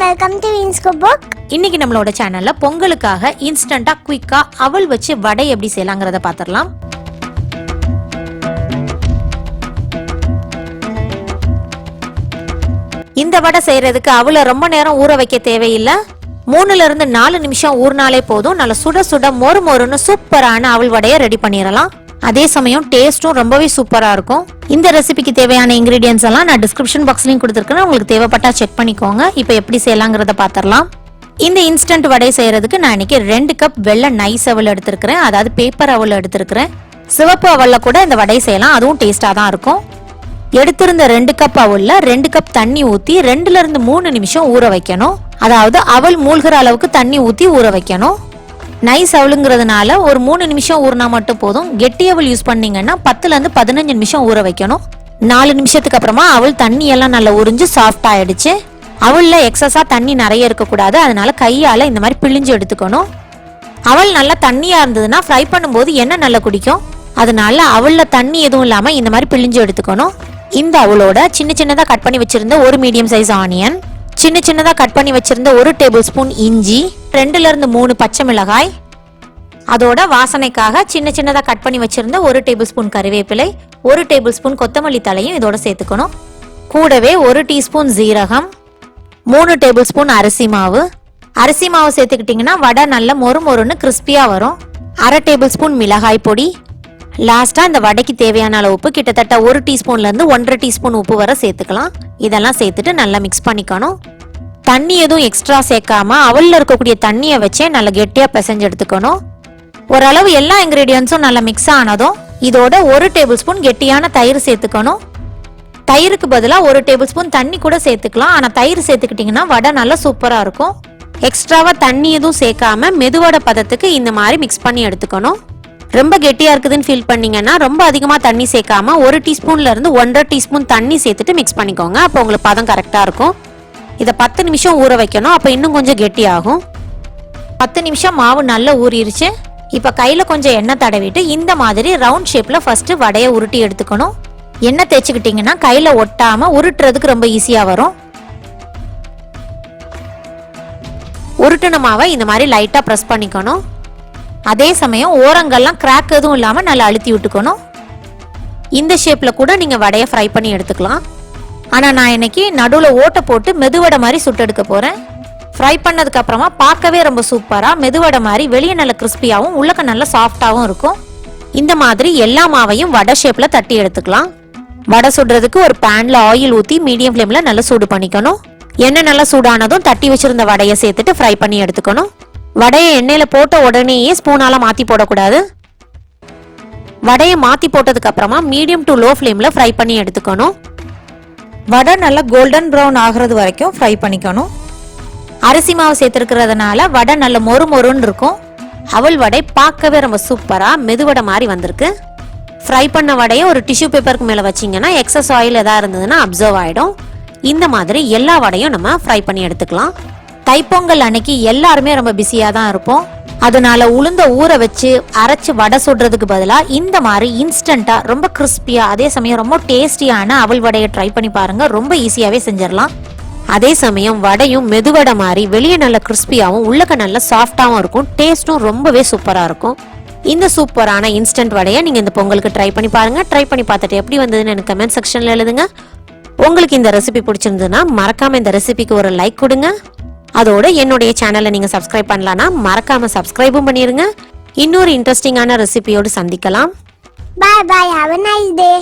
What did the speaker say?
Welcome to veenscookbook. இன்னைக்கு நம்மளோட சேனல்ல பொங்கலுக்காக இன்ஸ்டன்ட்டா குயிக்கா அவல் வச்சு வடை எப்படி செய்யலாம்ங்கறத பாத்துறலாம். இந்த வடை செய்யறதுக்கு அவல ரொம்ப நேரம் ஊற வைக்க தேவையில்லை. 3ல இருந்து 4 நிமிஷம் ஊறினாலே போதும். நல்ல சுட சுட மொறு மொறுன்னு சூப்பரான அவல் வடையை ரெடி பண்ணிடலாம். அதே சமயம் டேஸ்டும் ரொம்பவே சூப்பரா இருக்கும். இந்த ரெசிபிக்கு தேவையான இன்கிரிடியன்ஸ் எல்லாம் நான் டிஸ்கிரிப்ஷன் பாக்ஸ்லயும் கொடுத்துருக்கேன். உங்களுக்கு தேவைப்பட்டா செக் பண்ணிக்கோங்க. இப்போ எப்படி செய்யலாங்கிறத பாத்திரலாம். இந்த இன்ஸ்டன்ட் வடை செய்யறதுக்கு நான் இன்னைக்கு 2 கப் வெள்ளை நைஸ் அவல் எடுத்திருக்கிறேன். அதாவது பேப்பர் அவல் எடுத்திருக்கிறேன். சிவப்பு அவல்ல கூட இந்த வடை செய்யலாம், அதுவும் டேஸ்டா தான் இருக்கும். எடுத்திருந்த 2 கப் அவல்ல 2 கப் தண்ணி ஊத்தி 2ல இருந்து 3 நிமிஷம் ஊற வைக்கணும். அதாவது அவல் மூழ்கிற அளவுக்கு தண்ணி ஊத்தி ஊற வைக்கணும். நைஸ் அவலுங்கிறதுனால ஒரு 3 நிமிஷம் ஊறினா மட்டும் போதும். கெட்டி அவல் யூஸ் பண்ணீங்கன்னா 10ல இருந்து 15 நிமிஷம் ஊற வைக்கணும். 4 நிமிஷத்துக்கு அப்புறமா அவல் தண்ணி எல்லாம் நல்லா உறிஞ்சு சாஃப்ட் ஆயிடுச்சு. அவல்ல எக்ஸஸா தண்ணி நிறைய இருக்கக்கூடாது, அதனால கையால இந்த மாதிரி பிழிஞ்சு எடுத்துக்கணும். அவல் நல்லா தண்ணியா இருந்ததுன்னா ஃப்ரை பண்ணும்போது எண்ணெய் நல்லா குடிக்கும். அதனால அவல்ல தண்ணி எதுவும் இல்லாம இந்த மாதிரி பிழிஞ்சு எடுத்துக்கணும். இந்த அவலோட சின்ன சின்னதா கட் பண்ணி வச்சிருந்த ஒரு மீடியம் சைஸ் ஆனியன், சின்ன சின்னதா கட் பண்ணி வச்சிருந்த 1 டேபிள் ஸ்பூன் இஞ்சி, 2ல இருந்து 3 பச்சை மிளகாய், அதோட வாசனைக்காக சின்ன சின்னதா கட் பண்ணி வச்சிருந்த 1 டேபிள் ஸ்பூன் கறிவேப்பிலை, 1 டேபிள் ஸ்பூன் கொத்தமல்லி தலையும் இதோட சேர்த்துக்கணும். கூடவே 1 டீஸ்பூன் ஜீரகம், 3 டேபிள் ஸ்பூன் அரிசி மாவு. அரிசி மாவு சேர்த்துக்கிட்டீங்கன்னா வடை நல்ல மொறு மொறுன்னு கிறிஸ்பியா வரும். 1/2 டேபிள் ஸ்பூன் மிளகாய் பொடி. லாஸ்டா இந்த வடைக்கு தேவையான அளவு உப்பு கிட்டத்தட்ட 1 டீஸ்பூன்ல இருந்து 1.5 டீஸ்பூன் உப்பு வரை சேர்த்துக்கலாம். இதெல்லாம் சேர்த்துட்டு நல்லா மிக்ஸ் பண்ணிக்கணும். தண்ணி எதுவும் எக்ஸ்ட்ரா சேர்க்காம அவல்ல இருக்கக்கூடிய தண்ணியை வச்சே நல்லா கெட்டியா பிசைஞ்சு எடுத்துக்கணும். ஓரளவு எல்லா இன்கிரீடியன்ஸும் நல்லா மிக்ஸ் ஆனதும் இதோட 1 டேபிள் ஸ்பூன் கெட்டியான தயிர் சேர்த்துக்கணும். தயிருக்கு பதிலா 1 டேபிள் ஸ்பூன் தண்ணி கூட சேர்த்துக்கலாம். ஆனா தயிர் சேர்த்துக்கிட்டீங்கன்னா வடை நல்லா சூப்பரா இருக்கும். எக்ஸ்ட்ராவா தண்ணி எதுவும் சேர்க்காம மெதுவடை பதத்துக்கு இந்த மாதிரி மிக்ஸ் பண்ணி எடுத்துக்கணும். ரொம்ப கெட்டியா இருக்குதுன்னு ஃபீல் பண்ணீங்கன்னா ரொம்ப அதிகமா தண்ணி சேர்க்காம 1 டீஸ்பூன்ல இருந்து 1.5 டீஸ்பூன் தண்ணி சேர்த்துட்டு மிக்ஸ் பண்ணிக்கோங்க. அப்போ உங்களுக்கு பதம் கரெக்டா இருக்கும். இதை 10 நிமிஷம் ஊற வைக்கணும். அப்ப இன்னும் கொஞ்சம் கெட்டி ஆகும். 10 நிமிஷம் மாவு நல்லா ஊறிடுச்சு. இப்ப கையில கொஞ்சம் எண்ணெய் தடவிட்டு இந்த மாதிரி ரவுண்ட் ஷேப்ல ஃபர்ஸ்ட் வடையை உருட்டி எடுத்துக்கணும். எண்ணெய் தேய்ச்சிக்கிட்டீங்கன்னா கையில ஒட்டாம உருட்டுறதுக்கு ரொம்ப ஈஸியா வரும். உருட்டுன மாவை இந்த மாதிரி லைட்டா பிரஸ் பண்ணிக்கணும். அதே சமயம் ஓரங்கள்லாம் கிராக் எதுவும் இல்லாம நல்லா அழுத்தி விட்டுக்கணும். இந்த ஷேப்ல கூட நீங்க வடையை ஃப்ரை பண்ணி எடுத்துக்கலாம். ஆனா நான் இன்னைக்கு நடுவுல ஓட்டை போட்டு மெதுவடை மாதிரி சுட்டு எடுக்க போறேன். ஃப்ரை பண்ணதுக்கு அப்புறமா பார்க்கவே ரொம்ப சூப்பரா மெதுவடை மாதிரி வெளியே நல்ல கிறிஸ்பியாவும் உள்ளக்க நல்ல சாஃப்டாவும் இருக்கும். இந்த மாதிரி எல்லா மாவையும் வடை ஷேப்ல தட்டி எடுத்துக்கலாம். வடை சுடுறதுக்கு ஒரு பேன்ல ஆயில் ஊத்தி மீடியம் ஃப்ளேம்ல நல்லா சூடு பண்ணிக்கணும். எண்ணெய் நல்லா சூடானதும் தட்டி வச்சிருந்த வடையை சேர்த்துட்டு ஃப்ரை பண்ணி எடுத்துக்கணும். வடையை எண்ணெயில போட்ட உடனேயே ஸ்பூனால மாத்தி போடக்கூடாது. வடையை மாத்தி போட்டதுக்கு அப்புறமா மீடியம் டு லோ ஃப்ளேம்ல ஃப்ரை பண்ணி எடுத்துக்கணும். வடை நல்லா கோல்டன் ப்ரௌன் ஆகுறது வரைக்கும் ஃப்ரை பண்ணிக்கணும். அரிசி மாவு சேர்த்துருக்கிறதுனால வடை நல்ல மொறு மொறுன்னு இருக்கும். அவல் வடை பார்க்கவே ரொம்ப சூப்பரா மெதுவடை மாதிரி வந்திருக்கு. ஃப்ரை பண்ண வடையை ஒரு டிஷ்யூ பேப்பருக்கு மேல வச்சிங்கன்னா எக்ஸஸ் ஆயில் ஏதாவது இருந்ததுன்னா அப்சர்வ் ஆயிடும். இந்த மாதிரி எல்லா வடையும் நம்ம ஃப்ரை பண்ணி எடுத்துக்கலாம். தைப்பொங்கல் அன்னைக்கு எல்லாருமே ரொம்ப பிஸியா தான் இருப்போம். அதனால உளுந்த ஊற வச்சு அரைச்சு வடை சுடுறதுக்கு பதிலா இந்த மாதிரி இன்ஸ்டன்டா ரொம்ப கிறிஸ்பியா அதே சமயம் ரொம்ப டேஸ்டியான அவல் வடையை ட்ரை பண்ணி பாருங்க. ரொம்ப ஈஸியாவே செஞ்சிடலாம். அதே சமயம் வடையும் மெதுவடை மாதிரி வெளியே நல்ல கிறிஸ்பியாவும் உள்ளக்க நல்ல சாஃப்டாவும் இருக்கும். டேஸ்டும் ரொம்பவே சூப்பரா இருக்கும். இந்த சூப்பரான இன்ஸ்டன்ட் வடையை நீங்க இந்த பொங்கலுக்கு ட்ரை பண்ணி பாருங்க. ட்ரை பண்ணி பார்த்துட்டு எப்படி வந்ததுன்னு எனக்கு கமெண்ட் செக்ஷன்ல எழுதுங்க. உங்களுக்கு இந்த ரெசிபி பிடிச்சிருந்ததுன்னா மறக்காம இந்த ரெசிபிக்கு ஒரு லைக் கொடுங்க. அதோட என்னுடைய சேனலை நீங்க சப்ஸ்கிரைப் பண்ணலாம்னா மறக்காம சப்ஸ்கிரைபும் பண்ணிருங்க. இன்னொரு இன்ட்ரெஸ்டிங்கான ரெசிபியோடு சந்திக்கலாம். Bye bye. Have a nice day.